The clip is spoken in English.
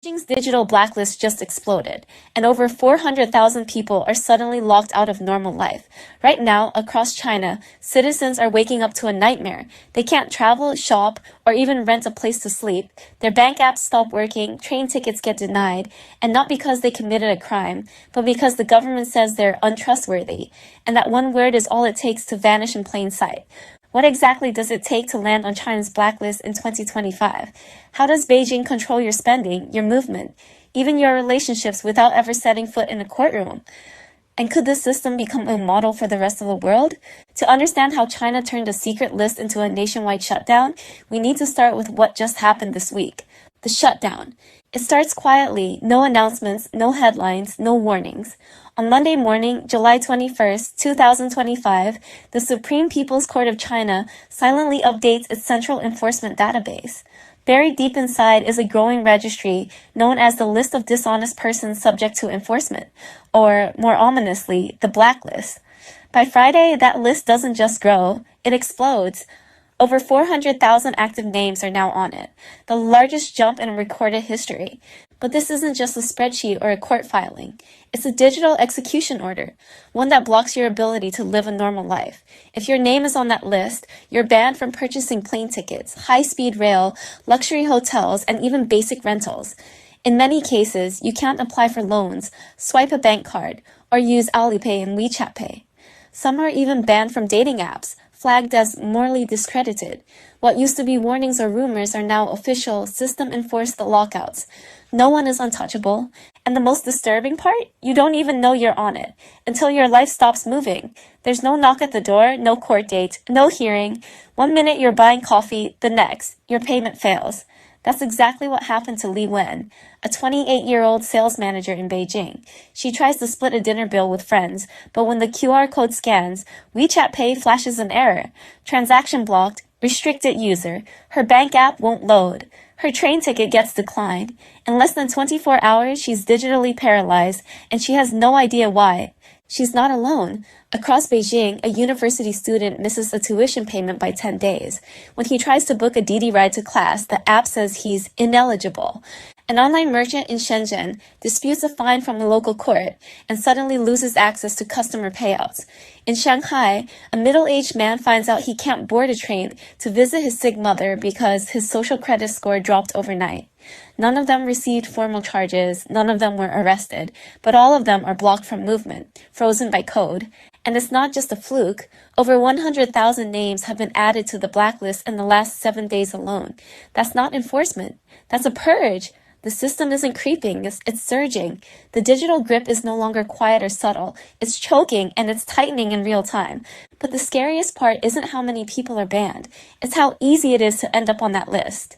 Beijing's digital blacklist just exploded, and over 400,000 people are suddenly locked out of normal life. Right now, across China, citizens are waking up to a nightmare. They can't travel, shop, or even rent a place to sleep. Their bank apps stop working, train tickets get denied, and not because they committed a crime, but because the government says they're untrustworthy, and that one word is all it takes to vanish in plain sight. What exactly does it take to land on China's blacklist in 2025? How does Beijing control your spending, your movement, even your relationships without ever setting foot in a courtroom? And could this system become a model for the rest of the world? To understand how China turned a secret list into a nationwide shutdown, we need to start with what just happened this week. The shutdown. It starts quietly, no announcements, no headlines, no warnings. On Monday morning, July 21st, 2025, the Supreme People's Court of China silently updates its central enforcement database. Buried deep inside is a growing registry known as the List of Dishonest Persons Subject to Enforcement, or more ominously, the Blacklist. By Friday, that list doesn't just grow, it explodes. Over 400,000 active names are now on it, the largest jump in recorded history. But this isn't just a spreadsheet or a court filing. It's a digital execution order, one that blocks your ability to live a normal life. If your name is on that list, you're banned from purchasing plane tickets, high-speed rail, luxury hotels, and even basic rentals. In many cases, you can't apply for loans, swipe a bank card, or use Alipay and WeChat Pay. Some are even banned from dating apps, flagged as morally discredited. What used to be warnings or rumors are now official, system-enforced lockouts. No one is untouchable. And the most disturbing part? You don't even know you're on it until your life stops moving. There's no knock at the door, no court date, no hearing. 1 minute you're buying coffee, the next, your payment fails. That's exactly what happened to Li Wen, a 28-year-old sales manager in Beijing. She tries to split a dinner bill with friends, but when the QR code scans, WeChat Pay flashes an error. Transaction blocked, restricted user. Her bank app won't load. Her train ticket gets declined. In less than 24 hours, she's digitally paralyzed, and she has no idea why. She's not alone. Across Beijing, a university student misses a tuition payment by 10 days. When he tries to book a Didi ride to class, the app says he's ineligible. An online merchant in Shenzhen disputes a fine from a local court and suddenly loses access to customer payouts. In Shanghai, a middle-aged man finds out he can't board a train to visit his sick mother because his social credit score dropped overnight. None of them received formal charges, none of them were arrested, but all of them are blocked from movement, frozen by code. And it's not just a fluke. Over 100,000 names have been added to the blacklist in the last 7 days alone. That's not enforcement. That's a purge. The system isn't creeping, it's surging. The digital grip is no longer quiet or subtle. It's choking and it's tightening in real time. But the scariest part isn't how many people are banned. It's how easy it is to end up on that list.